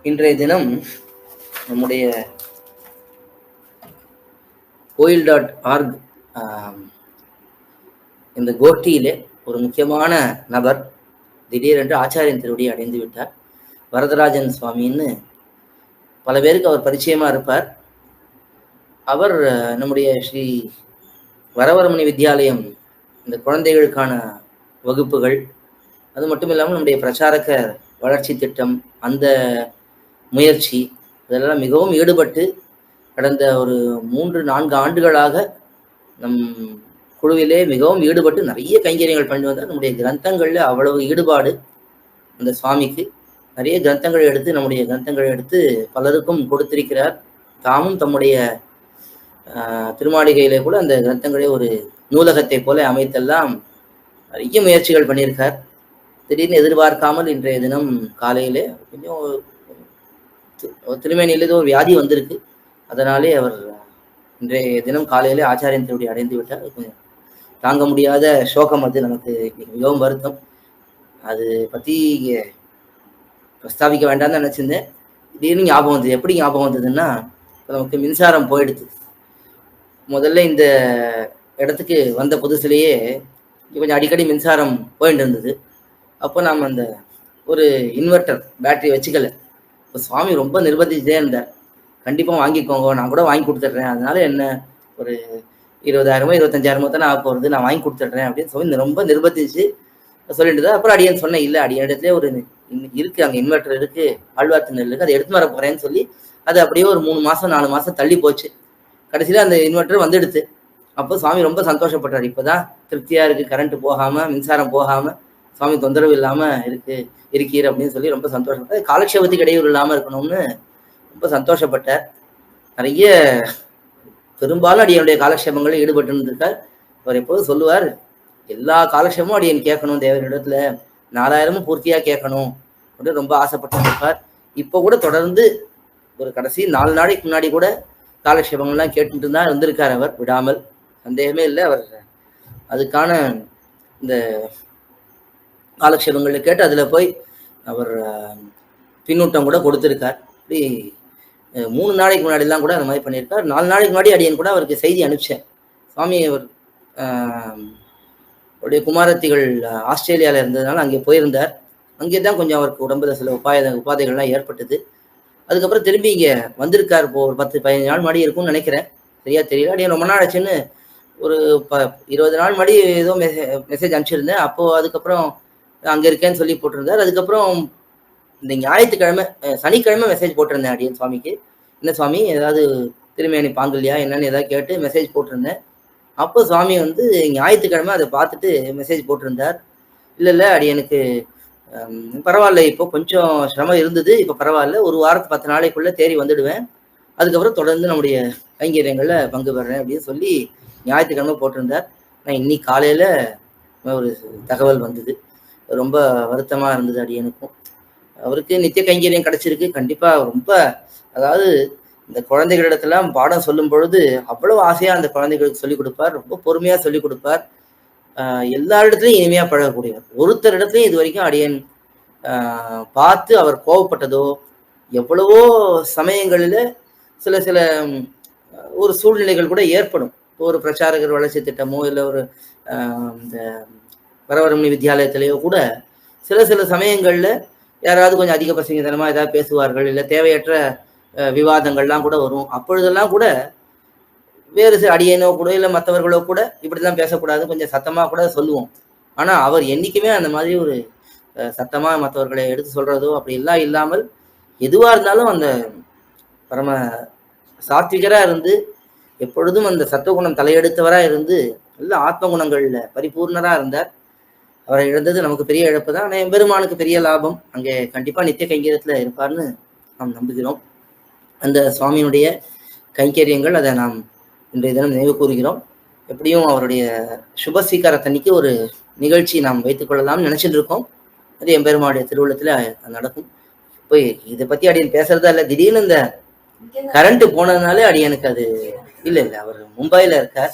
இன்றைய தினம் நம்முடைய கோயில்.org இந்த கோஷ்டியிலே ஒரு முக்கியமான நபர் திடீரென்று ஆச்சாரியன் திருவடி அடைந்து விட்டார். வரதராஜன் சுவாமின்னு பல பேருக்கு அவர் பரிச்சயமா இருப்பார். அவர் நம்முடைய ஸ்ரீ வரவரமுனி வித்யாலயம் இந்த குழந்தைகளுக்கான வகுப்புகள், அது மட்டும் இல்லாமல் நம்முடைய பிரச்சாரக வளர்ச்சி திட்டம், அந்த முயற்சி இதெல்லாம் மிகவும் ஈடுபட்டு கடந்த ஒரு 3-4 ஆண்டுகளாக நம் குழுவிலே மிகவும் ஈடுபட்டு நிறைய கைங்கரியங்கள் பண்ணி வந்தார். நம்முடைய கிரந்தங்கள்ல அவ்வளவு ஈடுபாடு அந்த சுவாமிக்கு. நிறைய கிரந்தங்களை எடுத்து நம்முடைய கிரந்தங்களை எடுத்து பலருக்கும் கொடுத்திருக்கிறார். தாமும் தம்முடைய திருமாளிகையிலே கூட அந்த கிரந்தங்களே ஒரு நூலகத்தை போல அமைத்தெல்லாம் நிறைய முயற்சிகள் பண்ணியிருக்கார். திடீர்னு எதிர்பார்க்காமல் இன்றைய தினம் காலையிலே கொஞ்சம் திருமேனியில் ஏதோ ஒரு வியாதி வந்திருக்கு. அதனாலே அவர் இன்றைய தினம் காலையிலே ஆச்சாரியன் திருவடி அடைந்து விட்டார். கொஞ்சம் தாங்க முடியாத சோகம், அது நமக்கு மிகவும் வருத்தம். அது பற்றி பிரஸ்தாபிக்க வேண்டாம்னு நினச்சிருந்தேன். திடீர்னு ஞாபகம் வந்தது. எப்படி ஞாபகம் வந்ததுன்னா, நமக்கு மின்சாரம் போயிடுது. முதல்ல இந்த இடத்துக்கு வந்த புதுசுலேயே கொஞ்சம் அடிக்கடி மின்சாரம் போயிட்டு இருந்தது. அப்போ நாம் அந்த ஒரு இன்வெர்டர் பேட்டரி வச்சுக்கல. இப்போ சுவாமி ரொம்ப நிர்பந்திச்சுட்டே இருந்தார், கண்டிப்பாக வாங்கிக்கோங்க, நான் கூட வாங்கி கொடுத்துட்றேன், அதனால என்ன ஒரு 20,000 25,000 தானே ஆக போகிறது, நான் வாங்கி கொடுத்துட்றேன் அப்படின்னு சொல்லி ரொம்ப நிர்பந்திச்சு சொல்லிட்டு தான். அப்புறம் அடியன் சொன்னேன், இல்லை அடியன் இடத்துல ஒரு இருக்குது, அங்கே இன்வெர்டர் இருக்குது, ஆழ்வார்த்து இருக்குது, அதை எடுத்து வர போகிறேன்னு சொல்லி அது அப்படியே ஒரு 3 மாதம் 4 மாதம் தள்ளி போச்சு. கடைசியில் அந்த இன்வெர்டர் வந்துடுது. அப்போ சுவாமி ரொம்ப சந்தோஷப்பட்டார். இப்போ தான் திருப்தியாக இருக்குது, கரண்ட்டு போகாமல் மின்சாரம் போகாமல் சுவாமி தொந்தரவு இல்லாமல் இருக்கீர் அப்படின்னு சொல்லி ரொம்ப சந்தோஷப்பட்டார். காலக்ஷேபத்துக்கு இடையூறு இல்லாமல் இருக்கணும்னு ரொம்ப சந்தோஷப்பட்டார். நிறைய பெரும்பாலும் அடியனுடைய காலக்ஷேபங்களில் ஈடுபட்டு இருந்திருக்கார். அவர் எப்போதும் சொல்லுவார், எல்லா காலக்ஷேபமும் அடியன் கேட்கணும், தேவரிடத்துல 4000 பூர்த்தியாக கேட்கணும் அப்படின்னு ரொம்ப ஆசைப்பட்டு இருப்பார். இப்போ கூட தொடர்ந்து ஒரு கடைசி 4 நாளைக்கு முன்னாடி கூட காலக்ஷேபங்கள்லாம் கேட்டுட்டு தான் இருந்திருக்கார் அவர் விடாமல். சந்தேகமே இல்லை. அவர் அதுக்கான இந்த காலக்ஷேபங்களில் கேட்டு அதில் போய் அவர் பின்னூட்டம் கூட கொடுத்துருக்கார். இப்படி 3 நாளைக்கு முன்னாடிலாம் கூட அந்த மாதிரி பண்ணியிருக்கார். 4 நாளைக்கு முன்னாடி அடியன் கூட அவருக்கு செய்தி அனுப்பிச்சேன். சுவாமி அவர் அவருடைய குமாரத்திகள் ஆஸ்திரேலியாவில் இருந்ததுனால அங்கே போயிருந்தார். அங்கே தான் கொஞ்சம் அவருக்கு உடம்புல சில உபாதைகள்லாம் ஏற்பட்டது. அதுக்கப்புறம் திரும்பி இங்கே வந்திருக்கார். இப்போ ஒரு 10-15 நாள் முன்னாடி இருக்கும்னு நினைக்கிறேன், சரியா தெரியல. அடியன் ரொம்ப நாள் ஆச்சுன்னு ஒரு 20 நாள் முன்னாடி ஏதோ மெசேஜ் அனுப்பிச்சிருந்தேன். அப்போது அதுக்கப்புறம் அங்கே இருக்கேன்னு சொல்லி போட்டிருந்தார். அதுக்கப்புறம் இந்த ஞாயிற்றுக்கிழமை சனிக்கிழமை மெசேஜ் போட்டிருந்தேன் அடியன் சுவாமிக்கு, என்ன சுவாமி ஏதாவது திருமேனி பாங்கல்லையா என்னன்னு ஏதாவது கேட்டு மெசேஜ் போட்டிருந்தேன். அப்போ சுவாமி வந்து ஞாயிற்றுக்கிழமை அதை பார்த்துட்டு மெசேஜ் போட்டிருந்தார். இல்லை அடியனுக்கு பரவாயில்ல, இப்போ கொஞ்சம் சிரமம் இருந்தது, இப்போ பரவாயில்ல, ஒரு வாரத்து 10 நாளைக்குள்ளே தேறி வந்துடுவேன், அதுக்கப்புறம் தொடர்ந்து நம்முடைய கைங்கரியங்களில் பங்கு பெறேன் அப்படின்னு சொல்லி ஞாயிற்றுக்கிழமை போட்டிருந்தார். நான் இன்னைக்கு காலையில் ஒரு தகவல் வந்தது. ரொம்ப வருத்தமாக இருந்தது அடியனுக்கும். அவருக்கு நித்திய கைங்கரியம் கிடைச்சிருக்கு. கண்டிப்பாக ரொம்ப, அதாவது இந்த குழந்தைகளிடத்தெல்லாம் பாடம் சொல்லும் பொழுது அவ்வளவு ஆசையாக அந்த குழந்தைகளுக்கு சொல்லிக் கொடுப்பார். ரொம்ப பொறுமையாக சொல்லிக் கொடுப்பார். எல்லா இடத்துலையும் இனிமையாக பழகக்கூடியவர். ஒருத்தர் இடத்துலையும் இது வரைக்கும் அடியன் பார்த்து அவர் கோபப்பட்டதோ, எவ்வளவோ சமயங்களில் சில ஒரு சூழ்நிலைகள் கூட ஏற்படும். ஒரு பிரச்சாரகர் வளர்ச்சி திட்டமோ இல்லை ஒரு இந்த வரவரமுனி வித்யாலயத்திலேயோ கூட சில சமயங்களில் யாராவது கொஞ்சம் அதிக பிரசங்கத்தனமாக ஏதாவது பேசுவார்கள், இல்லை தேவையற்ற விவாதங்கள்லாம் கூட வரும். அப்பொழுதெல்லாம் கூட வேறு அடியனோ கூட இல்லை மற்றவர்களோ கூட இப்படிலாம் பேசக்கூடாது, கொஞ்சம் சத்தமாக கூட சொல்லுவோம். ஆனால் அவர் என்றைக்குமே அந்த மாதிரி ஒரு சத்தமாக மற்றவர்களை எடுத்து சொல்கிறதோ அப்படி எல்லாம் இல்லாமல், எதுவாக இருந்தாலும் அந்த பரம சாத்விகராக இருந்து எப்பொழுதும் அந்த சத்துவகுணம் தலையெடுத்தவராக இருந்து எல்லா ஆத்ம குணங்களில் பரிபூர்ணராக இருந்தார். அவரை இழந்தது நமக்கு பெரிய இழப்பு தான். ஆனால் எம்பெருமானுக்கு பெரிய லாபம். அங்கே கண்டிப்பாக நித்திய கைங்கரியத்தில் இருப்பார்னு நாம் நம்புகிறோம். அந்த சுவாமியினுடைய கைங்கரியங்கள் அதை நாம் இன்றைய தினம் நினைவு கூறுகிறோம். எப்படியும் அவருடைய சுபஸ்வீகாரத்தன்னைக்கு ஒரு நிகழ்ச்சி நாம் வைத்துக்கொள்ளலாம்னு நினச்சிட்டு இருக்கோம். அது எம்பெருமானுடைய திருவுள்ளத்தில் நடக்கும். இப்போ இதை பற்றி அடியன் பேசுறதா இல்லை, திடீர்னு இந்த கரண்ட் போனதுனாலே அடியனுக்கு அது இல்லை. அவர் மும்பையில் இருக்கார்.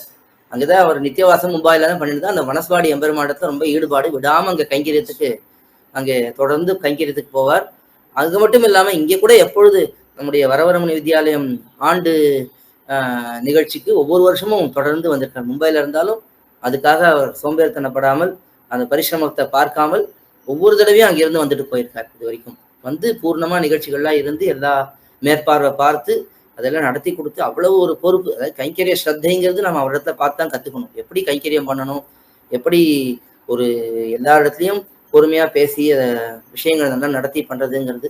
அங்கேதான் அவர் நித்தியவாசம் மும்பாயில தான் பண்ணிட்டு தான். அந்த வனஸ்வாடி எம்பெருமாடத்தை ரொம்ப ஈடுபாடு, விடாமல் அங்கே கைங்கரியத்துக்கு அங்கே தொடர்ந்து கைங்கரியத்துக்கு போவார். அது மட்டும் இல்லாம இங்கே கூட எப்பொழுது நம்முடைய வரவரமுனி வித்யாலயம் ஆண்டு நிகழ்ச்சிக்கு ஒவ்வொரு வருஷமும் தொடர்ந்து வந்திருக்கார். மும்பையில இருந்தாலும் அதுக்காக அவர் சோம்பேறித்தனப்படாமல் அந்த பரிசிரமத்தை பார்க்காமல் ஒவ்வொரு தடவையும் அங்கிருந்து வந்துட்டு போயிருக்கார். இது வரைக்கும் வந்து பூர்ணமா நிகழ்ச்சிகள்லாம் இருந்து எல்லா மேற்பார்வை பார்த்து அதெல்லாம் நடத்தி கொடுத்து அவ்வளவு ஒரு பொறுப்பு. அதாவது கைங்கரிய ஸ்ரத்தைங்கிறது நம்ம அவரிடத்துல பார்த்து தான் கத்துக்கணும். எப்படி கைங்கரியம் பண்ணணும், எப்படி ஒரு எல்லா இடத்துலையும் பொறுமையா பேசி விஷயங்கள் நல்லா நடத்தி பண்றதுங்கிறது.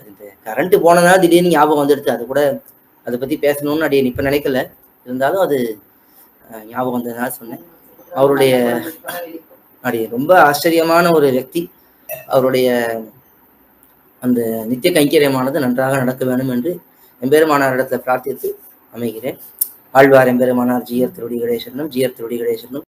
இந்த கரண்ட் போனதுனால திடீர்னு ஞாபகம் வந்துடுது. அது கூட அதை பத்தி பேசணும்னு அடியே இப்ப நினைக்கல. இருந்தாலும் அது ஞாபகம் வந்ததுனால சொன்னேன். அவருடைய ரொம்ப ஆச்சரியமான ஒரு व्यक्ति. அவருடைய அந்த நித்திய கைங்கரியமானது நன்றாக நடக்க வேண்டும் என்று எம்பெருமானாரிடத்தில் பிரார்த்தித்து அமைகிறேன். ஆழ்வார் எம்பெருமானார் ஜீயர் திருவடிகளே சரணம், ஜீயர் திருவடிகளே சரணம்.